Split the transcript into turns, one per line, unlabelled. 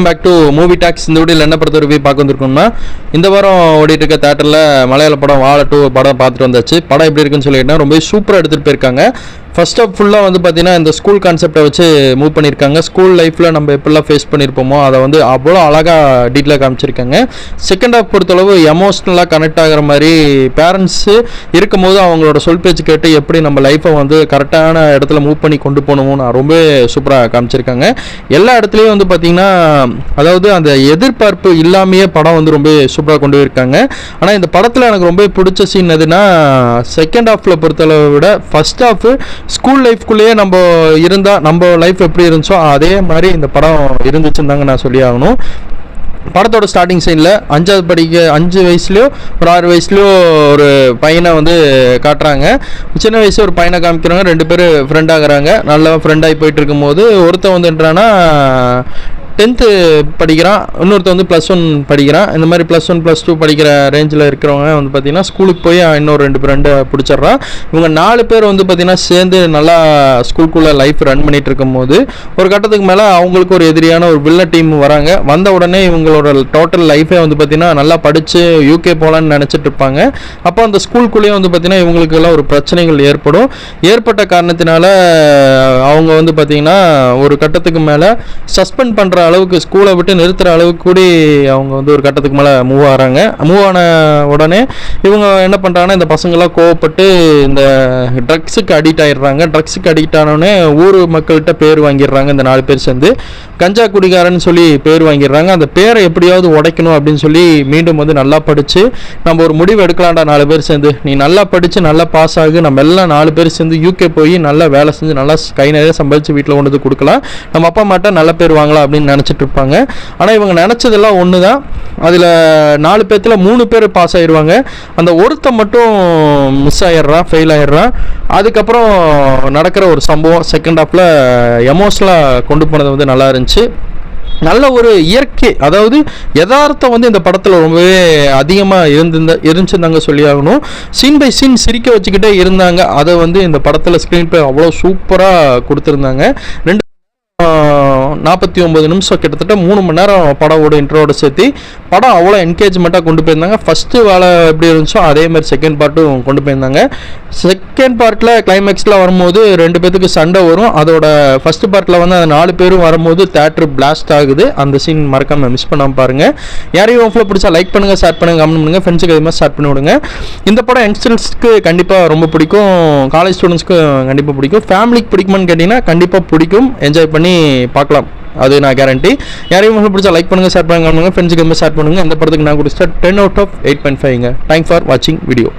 Back to movie tax. இந்த வீடியோவில் என்ன படத்தை ரிவ்யூ பார்க்க வந்திருக்கோம்னா, இந்த வாரம் ஓடிட்டு இருக்க தேட்டரில் மலையாள படம் வாழை 2 படம் பார்த்துட்டு வந்தாச்சு. படம் எப்படி இருக்குன்னு சொல்லிட்டேன். ரொம்ப சூப்பராக எடுத்துகிட்டு போயிருக்காங்க. ஃபர்ஸ்ட் ஆஃப் ஃபுல்லாக வந்து பார்த்தீங்கன்னா இந்த ஸ்கூல் கான்செப்டை வச்சு மூவ் பண்ணியிருக்காங்க. ஸ்கூல் லைஃப்பில் நம்ம எப்படிலாம் ஃபேஸ் பண்ணியிருப்போமோ அதை வந்து அவ்வளோ அழகாக டீட்டெயிலாக காமிச்சிருக்காங்க. செகண்ட் ஆஃப் பொறுத்தளவு எமோஷ்னலாக கனெக்ட் ஆகிற மாதிரி பேரண்ட்ஸு இருக்கும்போது அவங்களோட சொல் பேச்சு கேட்டு எப்படி நம்ம லைஃப்பை வந்து கரெக்டான இடத்துல மூவ் பண்ணி கொண்டு போகணும்னு ரொம்ப சூப்பராக காமிச்சிருக்காங்க. எல்லா இடத்துலையும் வந்து பார்த்திங்கன்னா அதாவது அந்த எதிர்பார்ப்பு இல்லாமையே படம் வந்து ரொம்ப சூப்பராக கொண்டு போயிருக்காங்க. ஆனால் இந்த படத்தில் எனக்கு ரொம்ப பிடிச்ச சீன் எதுனா, செகண்ட் ஹாஃபில் பொறுத்தளவை விட ஃபர்ஸ்ட் ஹாஃப் ஸ்கூல் லைஃப்குள்ளேயே நம்ம இருந்தால் நம்ம லைஃப் எப்படி இருந்துச்சோ அதே மாதிரி இந்த படம் இருந்துச்சுன்னு தாங்க நான் சொல்லி ஆகணும். படத்தோட ஸ்டார்டிங் சைனில் 5 வயசுலையோ ஒரு 6 வயசுலையோ ஒரு பையனை வந்து காட்டுறாங்க. சின்ன வயசு ஒரு பையனை காமிக்கிறாங்க. 2 பேர் ஃப்ரெண்ட் ஆகுறாங்க. நல்லா ஃப்ரெண்டாகி போயிட்டு இருக்கும்போது ஒருத்தன் வந்து என்னன்னா 10th படிக்கிறான், இன்னொருத்த வந்து +1 படிக்கிறான். இந்த மாதிரி +1 +2 படிக்கிற ரேஞ்சில் இருக்கிறவங்க வந்து பார்த்திங்கன்னா ஸ்கூலுக்கு போய் இன்னொரு 2 ஃப்ரெண்டை பிடிச்சிட்றான். இவங்க 4 பேர் வந்து பார்த்திங்கன்னா சேர்ந்து நல்லா ஸ்கூலுக்குள்ளே லைஃப் ரன் பண்ணிகிட்டு இருக்கும்போது ஒரு கட்டத்துக்கு மேலே அவங்களுக்கு ஒரு எதிரியான ஒரு வில்ல டீம் வராங்க. வந்த உடனே இவங்களோட டோட்டல் லைஃபே வந்து பார்த்திங்கன்னா நல்லா படித்து UK போகலான்னு நினச்சிட்டு இருப்பாங்க. அப்போ அந்த ஸ்கூலுக்குள்ளேயே வந்து பார்த்திங்கன்னா இவங்களுக்கெல்லாம் ஒரு பிரச்சனைகள் ஏற்பட்ட காரணத்தினால அவங்க வந்து பார்த்திங்கன்னா ஒரு கட்டத்துக்கு மேலே சஸ்பெண்ட் பண்ணுற அளவுக்கு, ஸ்கூலை விட்டு நிறுத்துகிற அளவுக்கு கூடி அவங்க வந்து ஒரு கட்டத்துக்கு மேலே மூவ் ஆன உடனே இவங்க என்ன பண்ணுறாங்கன்னா இந்த பசங்களாம் கோவப்பட்டு இந்த ட்ரக்ஸுக்கு அடிக்ட் ஆகிடுறாங்க. ட்ரக்ஸுக்கு அடிக்ட் ஆனோடனே ஊர் மக்கள்கிட்ட பேர் வாங்கிடுறாங்க. இந்த 4 பேர் சேர்ந்து கஞ்சா குடிகாரன்னு சொல்லி பேர் வாங்கிடுறாங்க. அந்த பேரை எப்படியாவது உடைக்கணும் அப்படின்னு சொல்லி மீண்டும் வந்து நல்லா படித்து நம்ம ஒரு முடிவு எடுக்கலாம்டா 4 பேர் சேர்ந்து, நீ நல்லா படித்து நல்லா பாஸ் ஆகு, நம்ம எல்லாம் 4 பேர் சேர்ந்து UK போய் நல்லா வேலை செஞ்சு நல்லா கை நிறைய சம்பாதிச்சு வீட்டில் கொண்டு வந்து கொடுக்கலாம், நம்ம அப்பா அம்மாட்ட நல்ல பேர் வாங்கலாம் அப்படின்னு நினச்சிட்டு இருப்பாங்க. ஆனால் இவங்க நினச்சதெல்லாம் ஒன்று தான். அதில் 4 பேர்த்தில் 3 பேர் பாஸ் ஆகிடுவாங்க. அந்த ஒருத்தன் மட்டும் மிஸ் ஆகிடுறான், ஃபெயில் ஆகிடுறான். அதுக்கப்புறம் நடக்கிற ஒரு சம்பவம் செகண்ட் ஹாஃபில் எமோஷனலாக கொண்டு போனது வந்து நல்லா இருந்துச்சு. நல்ல ஒரு இயற்கை, அதாவது யதார்த்தம் வந்து இந்த படத்தில் ரொம்பவே அதிகமாக இருந்துச்சுதாங்க சொல்லி ஆகணும். சீன் பை சீன் சிரிக்க வச்சுக்கிட்டே இருந்தாங்க. அதை வந்து இந்த படத்தில் ஸ்க்ரீன் பிளே அவ்வளோ சூப்பராக கொடுத்துருந்தாங்க. 49 நிமிஷம், கிட்டத்தட்ட 3 மணி நேரம் படவோட இன்ட்ரோட சேர்த்து படம் அவ்வளோ என்கேஜ்மெண்ட்டாக கொண்டு போயிருந்தாங்க. ஃபஸ்ட்டு வேலை எப்படி இருந்துச்சோ அதே மாதிரி செகண்ட் பார்ட்டும் கொண்டு போயிருந்தாங்க. செகண்ட் பார்ட்டில் கிளைமேக்ஸில் வரும்போது 2 பேத்துக்கு சண்டை வரும். அதோட ஃபஸ்ட்டு பார்ட்டில் வந்து அந்த 4 பேரும் வரும்போது தேட்டர் பிளாஸ்ட் ஆகுது. அந்த சீன் மறக்காமல் மிஸ் பண்ணாமல் பாருங்கள். யாரையும் உங்களை பிடிச்சா லைக் பண்ணுங்கள், ஷேர் பண்ணுங்கள், கமெண்ட் பண்ணுங்கள், ஃப்ரெண்ட்ஸுக்கு அது மாதிரி ஷேர் பண்ணி விடுங்க. இந்த படம் யங்ஸ்டர்ஸ்க்கு கண்டிப்பாக ரொம்ப பிடிக்கும், காலேஜ் ஸ்டூடெண்ட்ஸ்க்கு கண்டிப்பாக பிடிக்கும், ஃபேமிலிக்கு பிடிக்குமான்னு கேட்டிங்கன்னா கண்டிப்பாக பிடிக்கும். என்ஜாய் பண்ணி பார்க்கலாம், அது நான் கேரண்டி. யாரையும் உங்களுக்கு பிடிச்சா லைக் பண்ணுங்கள், ஷேர் பண்ணுங்கள், ஃப்ரெண்ட்ஸுக்கு ஷேர் பண்ணுங்கள். இந்த படத்துக்கு நான் கொடுத்தா 10 out of 8.5. தேங்க்ஸ் ஃபார் வாட்சிங் வீடியோ.